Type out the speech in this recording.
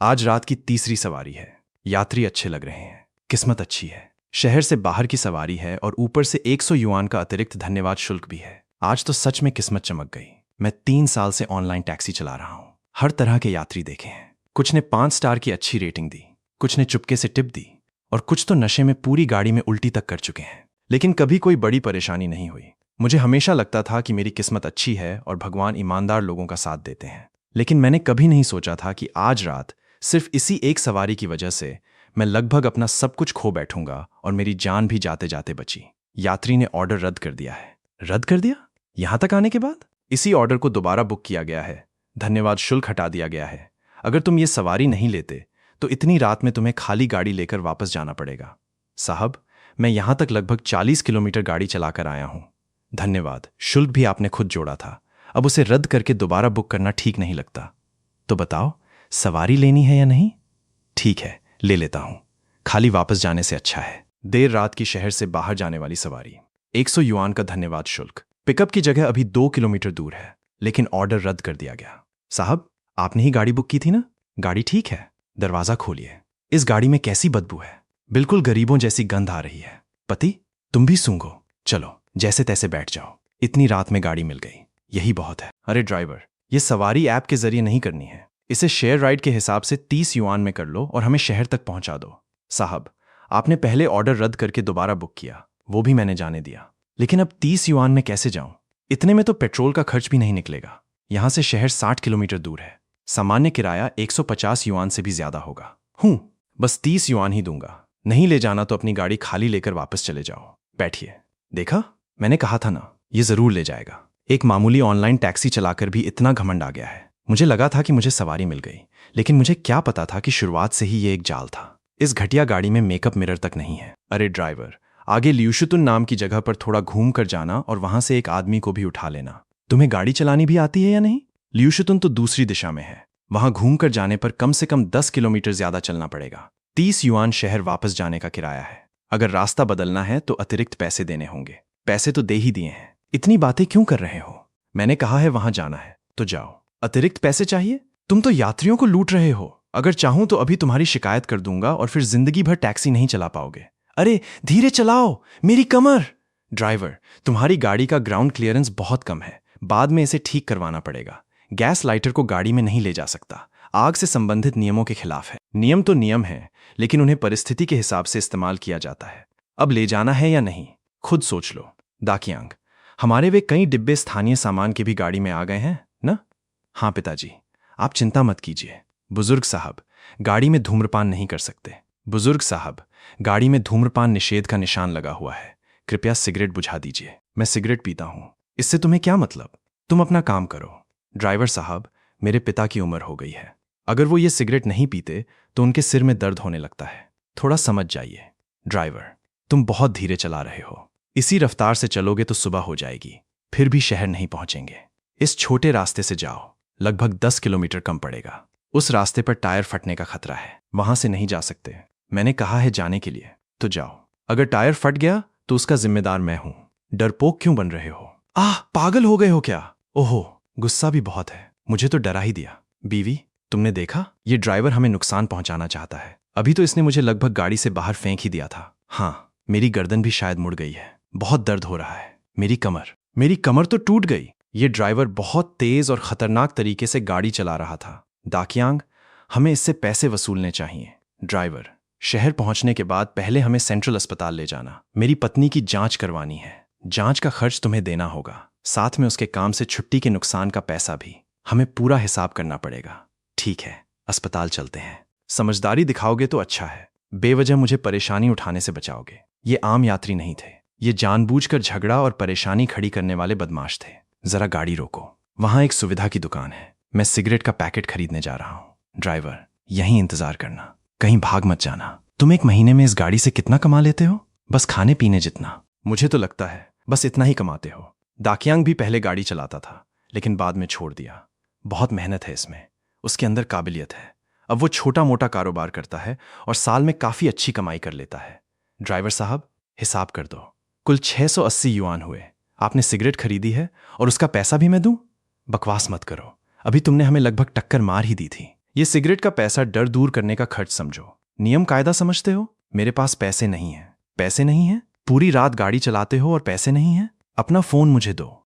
आज रात की तीसरी सवारी है। यात्री अच्छे लग रहे हैं, किस्मत अच्छी है। शहर से बाहर की सवारी है और ऊपर से 100 युआन का अतिरिक्त धन्यवाद शुल्क भी है। आज तो सच में किस्मत चमक गई। मैं 3 साल से ऑनलाइन टैक्सी चला रहा हूँ। हर तरह के यात्री देखे हैं। कुछ ने 5 स्टार की अच्छी रेटिंग दी, कुछ ने चुपके से टिप दी और कुछ तो नशे में पूरी गाड़ी में उल्टी तक कर चुके हैं। लेकिन कभी कोई बड़ी परेशानी नहीं हुई। मुझे हमेशा लगता था कि मेरी किस्मत अच्छी है और भगवान ईमानदार लोगों का साथ देते हैं। लेकिन मैंने कभी नहीं सोचा था कि आज रात सिर्फ इसी एक सवारी की वजह से मैं लगभग अपना सब कुछ खो बैठूंगा और मेरी जान भी जाते जाते बची। यात्री ने ऑर्डर रद्द कर दिया है। रद्द कर दिया? यहां तक आने के बाद? इसी ऑर्डर को दोबारा बुक किया गया है। धन्यवाद शुल्क हटा दिया गया है। अगर तुम ये सवारी नहीं लेते तो इतनी रात में तुम्हें खाली गाड़ी लेकर वापस जाना पड़ेगा। साहब, मैं यहां तक लगभग 40 किलोमीटर गाड़ी चलाकर आया हूं। धन्यवाद शुल्क भी आपने खुद जोड़ा था। अब उसे रद्द करके दोबारा बुक करना ठीक नहीं लगता। तो बताओ, सवारी लेनी है या नहीं? ठीक है, ले लेता हूं। खाली वापस जाने से अच्छा है। देर रात की शहर से बाहर जाने वाली सवारी। 100 युआन का धन्यवाद शुल्क। पिकअप की जगह अभी 2 किलोमीटर दूर है, लेकिन ऑर्डर रद्द कर दिया गया। साहब, आपने ही गाड़ी बुक की थी ना? गाड़ी ठीक है, दरवाजा खोलिए। इस गाड़ी में कैसी बदबू है, बिल्कुल गरीबों जैसी गंध आ रही है। पति, तुम भी सूंघो। चलो, जैसे तैसे बैठ जाओ। इतनी रात में गाड़ी मिल गई, यही बहुत है। अरे ड्राइवर, ये सवारी ऐप के जरिए नहीं करनी है। इसे शेयर राइड के हिसाब से 30 युआन में कर लो और हमें शहर तक पहुंचा दो। साहब, आपने पहले ऑर्डर रद्द करके दोबारा बुक किया, वो भी मैंने जाने दिया। लेकिन अब 30 युआन में कैसे जाऊं? इतने में तो पेट्रोल का खर्च भी नहीं निकलेगा। यहां से शहर 60 किलोमीटर दूर है। सामान्य किराया 150 युआन से भी ज्यादा होगा। बस 30 युआन ही दूंगा। नहीं ले जाना तो अपनी गाड़ी खाली लेकर वापस चले जाओ। बैठिए। देखा, मैंने कहा था ना, ये जरूर ले जाएगा। एक मामूली ऑनलाइन टैक्सी चलाकर भी इतना घमंड आ गया है। मुझे लगा था कि मुझे सवारी मिल गई, लेकिन मुझे क्या पता था कि शुरुआत से ही ये एक जाल था। इस घटिया गाड़ी में मेकअप मिरर तक नहीं है। अरे ड्राइवर, आगे ल्यूशुतुन नाम की जगह पर थोड़ा घूम कर जाना और वहां से एक आदमी को भी उठा लेना। तुम्हें गाड़ी चलानी भी आती है या नहीं? ल्यूशुतुन तो दूसरी दिशा में है। वहां घूम कर जाने पर कम से कम 10 किलोमीटर ज्यादा चलना पड़ेगा। 30 युआन शहर वापस जाने का किराया है। अगर रास्ता बदलना है तो अतिरिक्त पैसे देने होंगे। पैसे तो दे ही दिए हैं। इतनी बातें क्यों कर रहे हो? मैंने कहा है वहां जाना है तो जाओ। अतिरिक्त पैसे चाहिए? तुम तो यात्रियों को लूट रहे हो। अगर चाहूं तो अभी तुम्हारी शिकायत कर दूंगा और फिर जिंदगी भर टैक्सी नहीं चला पाओगे। अरे धीरे चलाओ, मेरी कमर। ड्राइवर, तुम्हारी गाड़ी का ग्राउंड क्लियरेंस बहुत कम है। बाद में इसे ठीक करवाना पड़ेगा। गैस लाइटर को गाड़ी में नहीं ले जा सकता। आग से संबंधित नियमों के खिलाफ है। नियम तो नियम है, लेकिन उन्हें परिस्थिति के हिसाब से इस्तेमाल किया जाता है। अब ले जाना है या नहीं, खुद सोच लो। दाकियांग, हमारे वे कई डिब्बे स्थानीय सामान के भी गाड़ी में आ गए हैं ना? हाँ पिताजी, आप चिंता मत कीजिए। बुजुर्ग साहब, गाड़ी में धूम्रपान नहीं कर सकते। बुजुर्ग साहब, गाड़ी में धूम्रपान निषेध का निशान लगा हुआ है। कृपया सिगरेट बुझा दीजिए। मैं सिगरेट पीता हूं। इससे तुम्हें क्या मतलब? तुम अपना काम करो। ड्राइवर साहब, मेरे पिता की उम्र हो गई है। अगर वो ये सिगरेट नहीं पीते तो उनके सिर में दर्द होने लगता है। थोड़ा समझ जाइए। ड्राइवर, तुम बहुत धीरे चला रहे हो। इसी रफ्तार से चलोगे तो सुबह हो जाएगी, फिर भी शहर नहीं पहुंचेंगे। इस छोटे रास्ते से जाओ, लगभग 10 किलोमीटर कम पड़ेगा। उस रास्ते पर टायर फटने का खतरा है, वहां से नहीं जा सकते। मैंने कहा है जाने के लिए, तो जाओ। अगर टायर फट गया तो उसका जिम्मेदार मैं हूं। डरपोक क्यों बन रहे हो? पागल हो गए हो क्या? ओहो, गुस्सा भी बहुत है। मुझे तो डरा ही दिया। बीवी, तुमने देखा, ये ड्राइवर हमें नुकसान पहुंचाना चाहता है। अभी तो इसने मुझे लगभग गाड़ी से बाहर फेंक ही दिया था। हाँ, मेरी गर्दन भी शायद मुड़ गई है। बहुत दर्द हो रहा है। मेरी कमर तो टूट गई। ये ड्राइवर बहुत तेज और खतरनाक तरीके से गाड़ी चला रहा था। दाकियांग, हमें इससे पैसे वसूलने चाहिए। ड्राइवर, शहर पहुंचने के बाद पहले हमें सेंट्रल अस्पताल ले जाना। मेरी पत्नी की जांच करवानी है। जांच का खर्च तुम्हें देना होगा, साथ में उसके काम से छुट्टी के नुकसान का पैसा भी। हमें पूरा हिसाब करना पड़ेगा। ठीक है, अस्पताल चलते हैं। समझदारी दिखाओगे तो अच्छा है। बेवजह मुझे परेशानी उठाने से बचाओगे। ये आम यात्री नहीं थे। ये जानबूझकर झगड़ा और परेशानी खड़ी करने वाले बदमाश थे। जरा गाड़ी रोको। वहां एक सुविधा की दुकान है। मैं सिगरेट का पैकेट खरीदने जा रहा हूं। ड्राइवर, यहीं इंतजार करना, कहीं भाग मत जाना। तुम एक महीने में इस गाड़ी से कितना कमा लेते हो? बस खाने पीने जितना। मुझे तो लगता है बस इतना ही कमाते हो। दाकियांग भी पहले गाड़ी चलाता था, लेकिन बाद में छोड़ दिया। बहुत मेहनत है इसमें, उसके अंदर काबिलियत है। अब वो छोटा मोटा कारोबार करता है और साल में काफी अच्छी कमाई कर लेता है। ड्राइवर साहब, हिसाब कर दो। कुल 680 युआन हुए। आपने सिगरेट खरीदी है और उसका पैसा भी मैं दूं? बकवास मत करो। अभी तुमने हमें लगभग टक्कर मार ही दी थी। ये सिगरेट का पैसा डर दूर करने का खर्च समझो। नियम कायदा समझते हो? मेरे पास पैसे नहीं हैं। पैसे नहीं हैं? पूरी रात गाड़ी चलाते हो और पैसे नहीं हैं? अपना फोन मुझे दो।